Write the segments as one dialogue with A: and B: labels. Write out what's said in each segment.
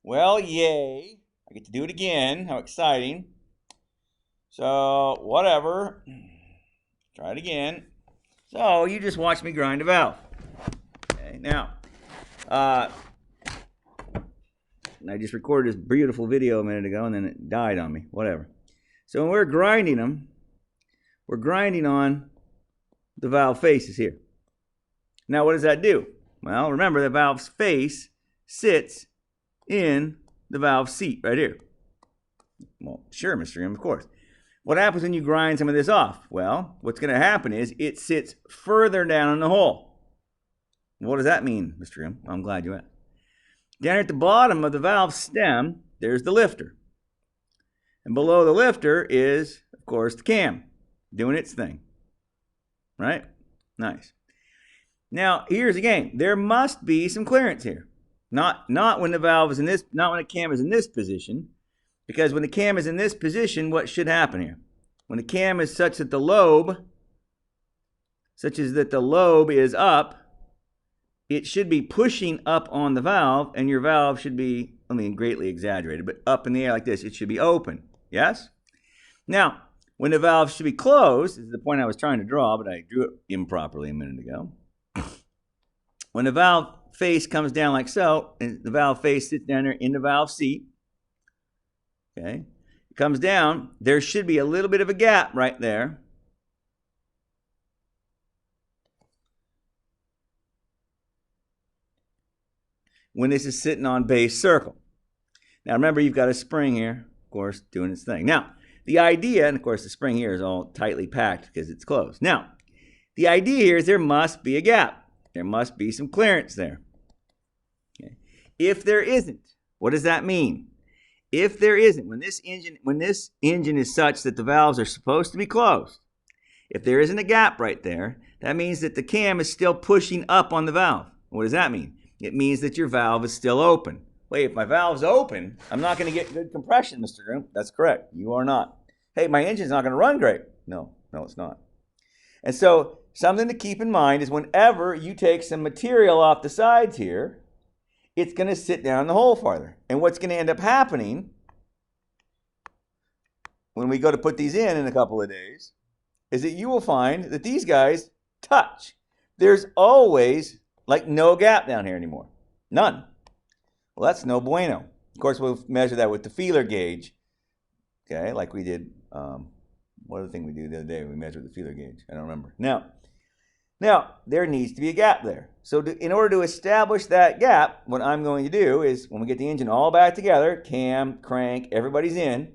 A: Well, yay. I get to do it again. How exciting. So, whatever. Try it again. So, you just watch me grind a valve. Okay, now, uh, I just recorded this beautiful video a minute ago and then it died on me. Whatever. So, when we're grinding them, we're grinding on the valve faces here. Now, what does that do? Well, remember the valve's face sits in the valve seat right here. Well, sure, Mr. Grimm, of course. What happens when you grind some of this off? Well, what's going to happen is it sits further down in the hole. What does that mean, Mr. Grimm? I'm glad you asked. Down at the bottom of the valve stem, there's the lifter. And below the lifter is, of course, the cam doing its thing. Right? Nice. Now, here's the game. There must be some clearance here. Not when the valve is in this, not when the cam is in this position, because when the cam is in this position, what should happen here? When the cam is such that the lobe is up, it should be pushing up on the valve, and your valve should be, greatly exaggerated, but up in the air like this, it should be open. Yes? Now, when the valve should be closed, this is the point I was trying to draw, but I drew it improperly a minute ago. When the valve face comes down like so, and the valve face sits down there in the valve seat, okay, it comes down, there should be a little bit of a gap right there. When this is sitting on base circle. Now remember, you've got a spring here, of course, doing its thing. Now, the idea, and of course the spring here is all tightly packed because it's closed. Now, the idea here is there must be a gap. There must be some clearance there. Okay. If there isn't, what does that mean? If there isn't, when this engine is such that the valves are supposed to be closed, if there isn't a gap right there, that means that the cam is still pushing up on the valve. What does that mean? It means that your valve is still open. Wait, if my valve's open, I'm not going to get good compression, Mr. Groom. That's correct. You are not. Hey, my engine's not going to run great. No, it's not. And so something to keep in mind is whenever you take some material off the sides here, it's going to sit down in the hole farther. And what's going to end up happening when we go to put these in a couple of days is that you will find that these guys touch. There's always like no gap down here anymore. None. Well, that's no bueno. Of course, we'll measure that with the feeler gauge. Okay, like we did, what other thing we did the other day? We measured the feeler gauge. I don't remember. Now, there needs to be a gap there. So in order to establish that gap, what I'm going to do is when we get the engine all back together, cam, crank, everybody's in,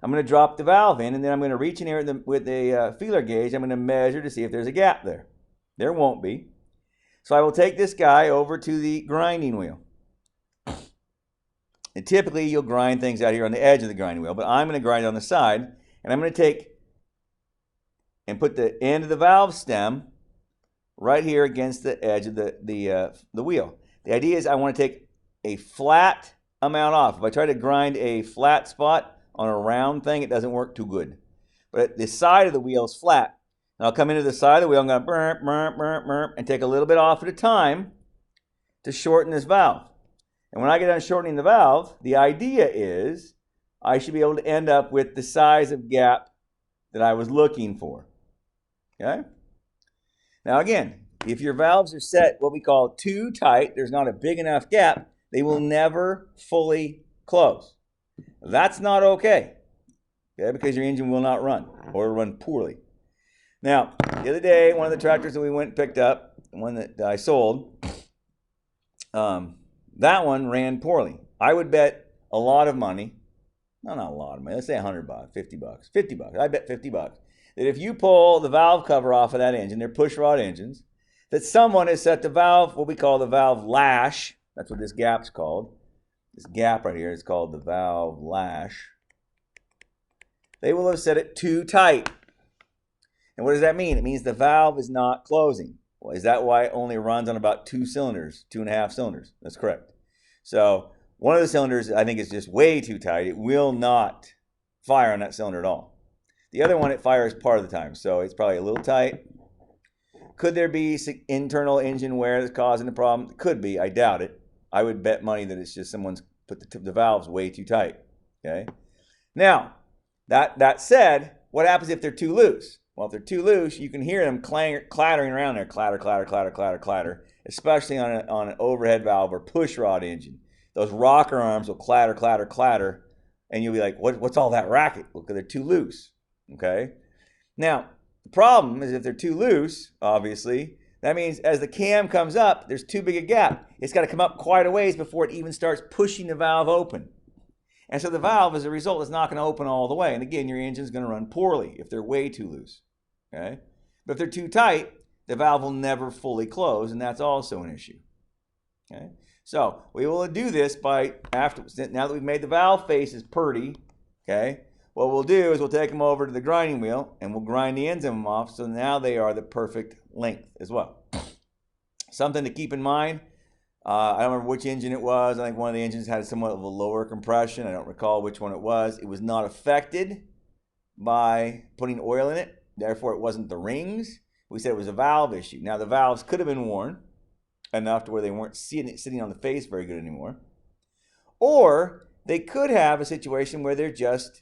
A: I'm going to drop the valve in, and then I'm going to reach in here with a feeler gauge. I'm going to measure to see if there's a gap there. There won't be. So I will take this guy over to the grinding wheel. And typically, you'll grind things out here on the edge of the grinding wheel, but I'm going to grind on the side, and I'm going to take and put the end of the valve stem right here against the edge of the wheel. The idea is I want to take a flat amount off. If I try to grind a flat spot on a round thing, it doesn't work too good. But the side of the wheel is flat. And I'll come into the side of the wheel, I'm going to burp, and take a little bit off at a time to shorten this valve. And when I get done shortening the valve, the idea is I should be able to end up with the size of gap that I was looking for. Okay? Now again, if your valves are set what we call too tight, there's not a big enough gap, they will never fully close. That's not okay. Okay? Because your engine will not run or run poorly. Now, the other day, one of the tractors that we went and picked up, the one that I sold, that one ran poorly. I would bet a lot of money, no, not a lot of money, let's say $100, $50. I bet $50 that if you pull the valve cover off of that engine, they're push rod engines, that someone has set the valve, what we call the valve lash, that's what this gap's called. This gap right here is called the valve lash. They will have set it too tight. And what does that mean? It means the valve is not closing. Well, is that why it only runs on about 2 cylinders, 2.5 cylinders? That's correct. So one of the cylinders, I think, is just way too tight. It will not fire on that cylinder at all. The other one, it fires part of the time, so it's probably a little tight. Could there be internal engine wear that's causing the problem? Could be. I doubt it. I would bet money that it's just someone's put the valves way too tight. Okay. Now, that said, what happens if they're too loose? Well, if they're too loose, you can hear them clattering around there, clatter, clatter, clatter, clatter, clatter, especially on an overhead valve or push rod engine. Those rocker arms will clatter, clatter, clatter, and you'll be like, what's all that racket? Well, because they're too loose. Okay. Now, the problem is if they're too loose, obviously, that means as the cam comes up, there's too big a gap. It's got to come up quite a ways before it even starts pushing the valve open. And so the valve, as a result, is not going to open all the way. And again, your engine's going to run poorly if they're way too loose. Okay? But if they're too tight, the valve will never fully close, and that's also an issue. Okay? So we will do this by, now that we've made the valve faces pretty, okay, what we'll do is we'll take them over to the grinding wheel, and we'll grind the ends of them off, so now they are the perfect length as well. Something to keep in mind, I don't remember which engine it was. I think one of the engines had somewhat of a lower compression. I don't recall which one it was. It was not affected by putting oil in it. Therefore, it wasn't the rings. We said it was a valve issue. Now, the valves could have been worn enough to where they weren't sitting on the face very good anymore. Or they could have a situation where they're just,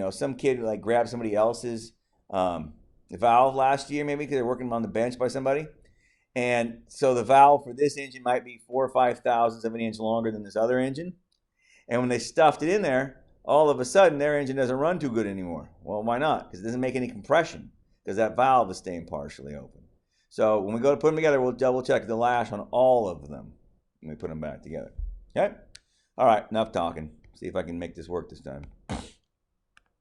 A: some kid like grabbed somebody else's valve last year, maybe because they're working on the bench by somebody. And so the valve for this engine might be 4 or 5 thousandths of an inch longer than this other engine. And when they stuffed it in there, all of a sudden their engine doesn't run too good anymore. Well, why not? Because it doesn't make any compression because that valve is staying partially open. So when we go to put them together, we'll double check the lash on all of them when we put them back together. Okay? All right, enough talking. See if I can make this work this time.